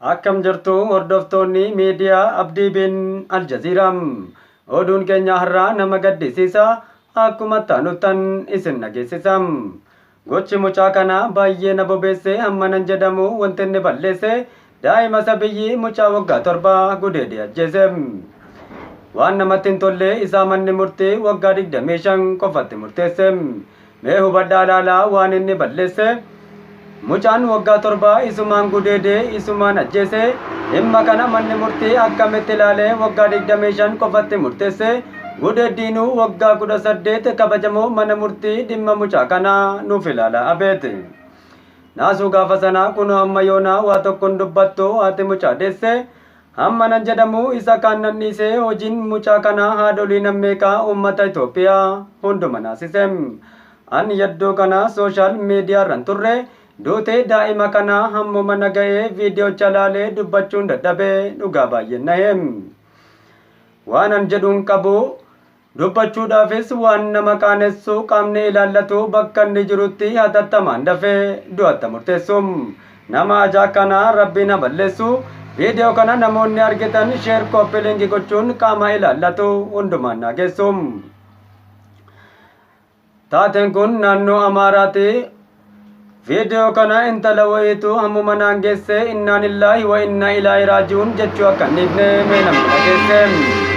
Akkam jirtu hordoftoonni miidiyaa Abdii bin Aljaziiraa. Oduun keenya har'aa nama gaddisiisa akkuma taanuttan isin dhageessisa. Gochi mucaa kana baay'ee na bobeesse hammanan jedhamu wanti inni balleesse daa'ima sabiyyii mucaa waggaa 7 gudeedee ajjeese. Waan namatti hin tolle isaa manni murtii waggaa 25 qofatti murteesse. Mee hubadhaa ilaalaa waan inni balleesse. Mucaan waggaa 7 isumaan gudeedee isumaan ajjeese. Dhimma kana manni murtii akkamitti ilaalee waggaa 25 qofatti murteesse. Gudeeddiinuu waggaa 18 kabajamoo mana murtii dhimma mucaa kanaa nuuf ilaala abeete. Naasuu gaafa sanaa kunoo amma yoonaa waa tokkoon dubbattu haati mucaa deesse. Hammanan jedhamu isa kaan nan dhiisee hojiin mucaa kanaa haadholii nammeeqaa uummata Itoophiyaa hunduma naasise. Ani yaddoo kana sooshaal miidiyaarran turre. Duutee daa'ima kanaa hammuma naga'ee viidiyoo chalaalee dubbachuun dadhabee dhugaa baay'ee na'e. Waan an jedhuun qabu dubbachuudhaafis waan nama qaanessu qaamni ilaallatu bakka inni jirutti hatattamaan dafee du'atta murteessu. Nama ajaa kanaa rabbi na balleessu. Viidiyoo kana namoonni argitan sheer koppii linkii gochuun qaama ilaallatu hundumaan nageessu. Taateen kun naannoo Amaaraati. Viidiyoo kana intala wayiitu hammuma naan geesse innaa lillaahi wa innaa ilaahi raaji'uun jechuu akka hin dhiifne mee namni dhageesse.